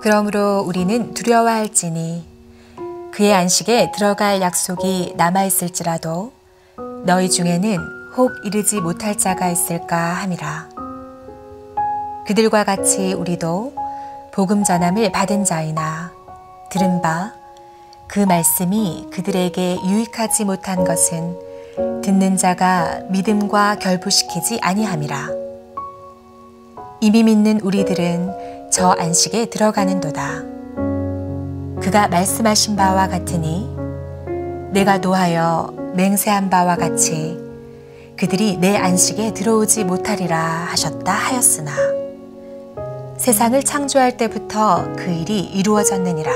그러므로 우리는 두려워할지니 그의 안식에 들어갈 약속이 남아있을지라도 너희 중에는 혹 이르지 못할 자가 있을까 함이라. 그들과 같이 우리도 복음 전함을 받은 자이나 들은 바 그 말씀이 그들에게 유익하지 못한 것은 듣는 자가 믿음과 결부시키지 아니함이라. 이미 믿는 우리들은 저 안식에 들어가는도다. 그가 말씀하신 바와 같으니 내가 노하여 맹세한 바와 같이 그들이 내 안식에 들어오지 못하리라 하셨다 하였으나 세상을 창조할 때부터 그 일이 이루어졌느니라.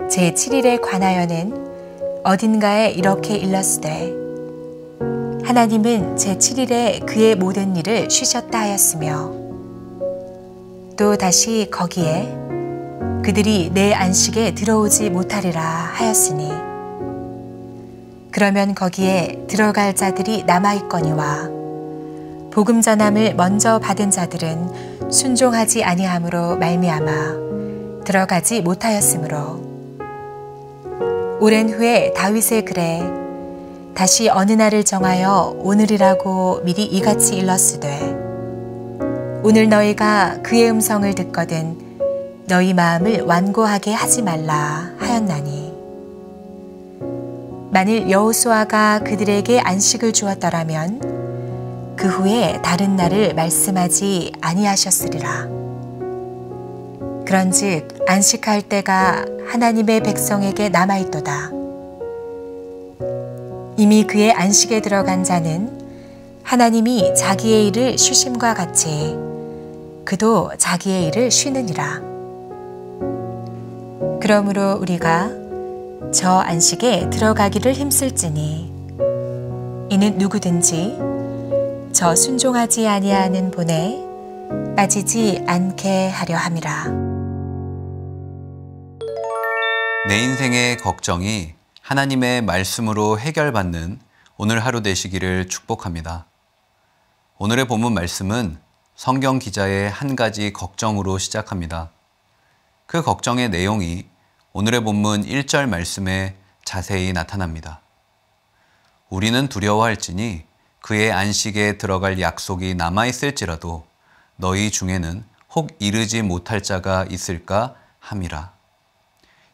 제7일에 관하여는 어딘가에 이렇게 일렀으되 하나님은 제7일에 그의 모든 일을 쉬셨다 하였으며 또 다시 거기에 그들이 내 안식에 들어오지 못하리라 하였으니 그러면 거기에 들어갈 자들이 남아있거니와 복음 전함을 먼저 받은 자들은 순종하지 아니함으로 말미암아 들어가지 못하였으므로 오랜 후에 다윗의 글에 다시 어느 날을 정하여 오늘이라고 미리 이같이 일렀으되 오늘 너희가 그의 음성을 듣거든 너희 마음을 완고하게 하지 말라 하였나니 만일 여호수아가 그들에게 안식을 주었더라면 그 후에 다른 날을 말씀하지 아니하셨으리라. 그런즉 안식할 때가 하나님의 백성에게 남아있도다. 이미 그의 안식에 들어간 자는 하나님이 자기의 일을 쉬심과 같이 그도 자기의 일을 쉬느니라. 그러므로 우리가 저 안식에 들어가기를 힘쓸지니 이는 누구든지 저 순종하지 아니하는 본에 빠지지 않게 하려 함이라. 내 인생의 걱정이 하나님의 말씀으로 해결받는 오늘 하루 되시기를 축복합니다. 오늘의 본문 말씀은 성경 기자의 한 가지 걱정으로 시작합니다. 그 걱정의 내용이 오늘의 본문 1절 말씀에 자세히 나타납니다. 우리는 두려워할지니 그의 안식에 들어갈 약속이 남아있을지라도 너희 중에는 혹 이르지 못할 자가 있을까 함이라.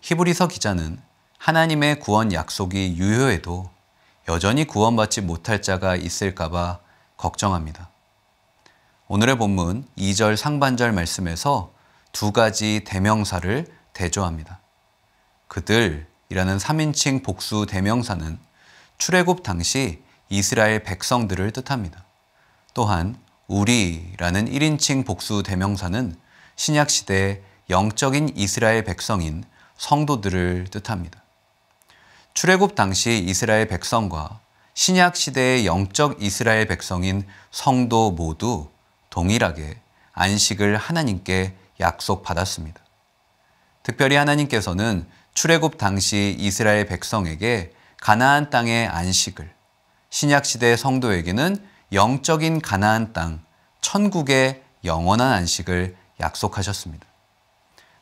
히브리서 기자는 하나님의 구원 약속이 유효해도 여전히 구원받지 못할 자가 있을까 봐 걱정합니다. 오늘의 본문 2절 상반절 말씀에서 두 가지 대명사를 대조합니다. 그들이라는 3인칭 복수 대명사는 출애굽 당시 이스라엘 백성들을 뜻합니다. 또한 우리라는 1인칭 복수 대명사는 신약시대 영적인 이스라엘 백성인 성도들을 뜻합니다. 출애굽 당시 이스라엘 백성과 신약시대의 영적 이스라엘 백성인 성도 모두 동일하게 안식을 하나님께 약속받았습니다. 특별히 하나님께서는 출애굽 당시 이스라엘 백성에게 가나안 땅의 안식을, 신약시대 성도에게는 영적인 가나안 땅, 천국의 영원한 안식을 약속하셨습니다.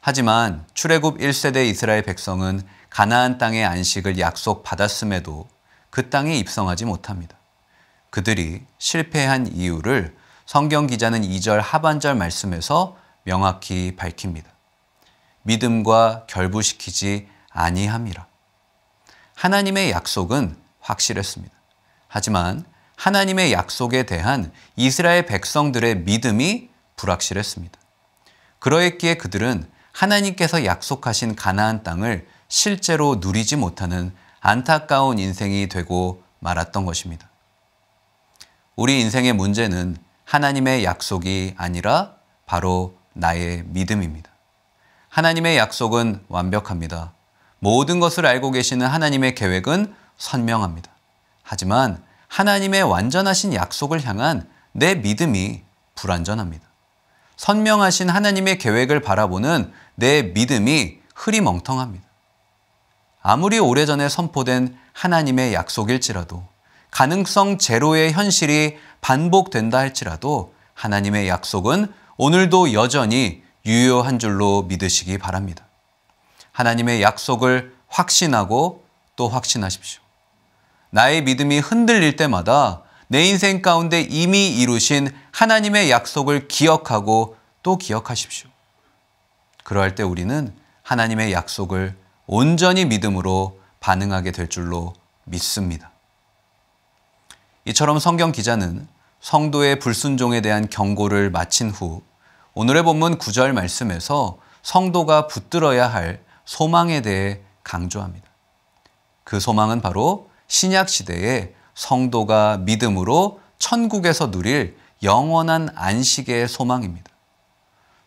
하지만 출애굽 1세대 이스라엘 백성은 가나안 땅의 안식을 약속받았음에도 그 땅에 입성하지 못합니다. 그들이 실패한 이유를 성경 기자는 2절 하반절 말씀에서 명확히 밝힙니다. 믿음과 결부시키지 아니함이라. 하나님의 약속은 확실했습니다. 하지만 하나님의 약속에 대한 이스라엘 백성들의 믿음이 불확실했습니다. 그러했기에 그들은 하나님께서 약속하신 가나안 땅을 실제로 누리지 못하는 안타까운 인생이 되고 말았던 것입니다. 우리 인생의 문제는 하나님의 약속이 아니라 바로 나의 믿음입니다. 하나님의 약속은 완벽합니다. 모든 것을 알고 계시는 하나님의 계획은 선명합니다. 하지만 하나님의 완전하신 약속을 향한 내 믿음이 불완전합니다. 선명하신 하나님의 계획을 바라보는 내 믿음이 흐리멍텅합니다. 아무리 오래전에 선포된 하나님의 약속일지라도 가능성 제로의 현실이 반복된다 할지라도 하나님의 약속은 오늘도 여전히 유효한 줄로 믿으시기 바랍니다. 하나님의 약속을 확신하고 또 확신하십시오. 나의 믿음이 흔들릴 때마다 내 인생 가운데 이미 이루신 하나님의 약속을 기억하고 또 기억하십시오. 그러할 때 우리는 하나님의 약속을 온전히 믿음으로 반응하게 될 줄로 믿습니다. 이처럼 성경 기자는 성도의 불순종에 대한 경고를 마친 후 오늘의 본문 9절 말씀에서 성도가 붙들어야 할 소망에 대해 강조합니다. 그 소망은 바로 신약 시대에 성도가 믿음으로 천국에서 누릴 영원한 안식의 소망입니다.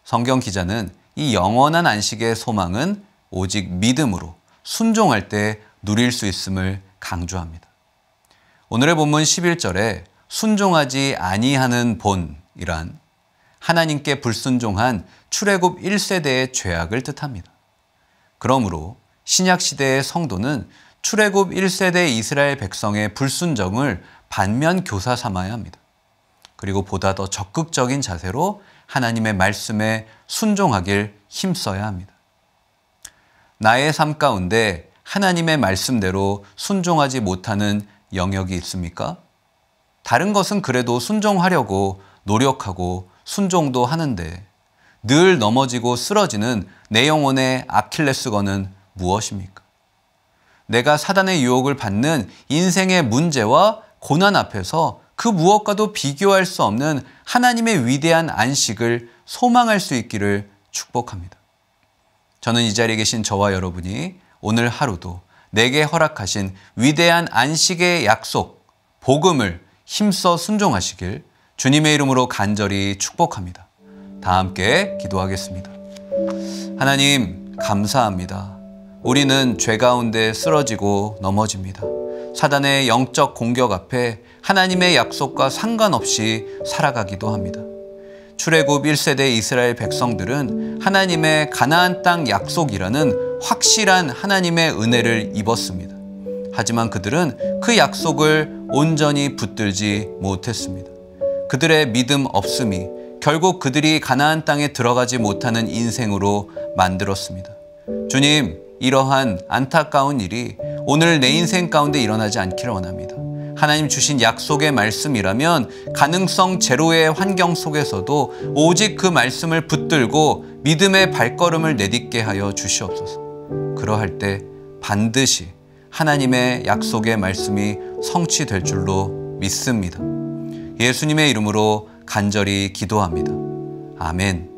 성경 기자는 이 영원한 안식의 소망은 오직 믿음으로 순종할 때 누릴 수 있음을 강조합니다. 오늘의 본문 11절에 순종하지 아니하는 본이란 하나님께 불순종한 출애굽 1세대의 죄악을 뜻합니다. 그러므로 신약시대의 성도는 출애굽 1세대 이스라엘 백성의 불순종을 반면 교사 삼아야 합니다. 그리고 보다 더 적극적인 자세로 하나님의 말씀에 순종하길 힘써야 합니다. 나의 삶 가운데 하나님의 말씀대로 순종하지 못하는 영역이 있습니까? 다른 것은 그래도 순종하려고 노력하고 순종도 하는데 늘 넘어지고 쓰러지는 내 영혼의 아킬레스건은 무엇입니까? 내가 사단의 유혹을 받는 인생의 문제와 고난 앞에서 그 무엇과도 비교할 수 없는 하나님의 위대한 안식을 소망할 수 있기를 축복합니다. 저는 이 자리에 계신 저와 여러분이 오늘 하루도 내게 허락하신 위대한 안식의 약속, 복음을 힘써 순종하시길 주님의 이름으로 간절히 축복합니다. 다 함께 기도하겠습니다. 하나님, 감사합니다. 우리는 죄 가운데 쓰러지고 넘어집니다. 사단의 영적 공격 앞에 하나님의 약속과 상관없이 살아가기도 합니다. 출애굽 1세대 이스라엘 백성들은 하나님의 가나안 땅 약속이라는 확실한 하나님의 은혜를 입었습니다. 하지만 그들은 그 약속을 온전히 붙들지 못했습니다. 그들의 믿음 없음이 결국 그들이 가나안 땅에 들어가지 못하는 인생으로 만들었습니다. 주님, 이러한 안타까운 일이 오늘 내 인생 가운데 일어나지 않기를 원합니다. 하나님 주신 약속의 말씀이라면 가능성 제로의 환경 속에서도 오직 그 말씀을 붙들고 믿음의 발걸음을 내딛게 하여 주시옵소서. 그러할 때 반드시 하나님의 약속의 말씀이 성취될 줄로 믿습니다. 예수님의 이름으로 간절히 기도합니다. 아멘.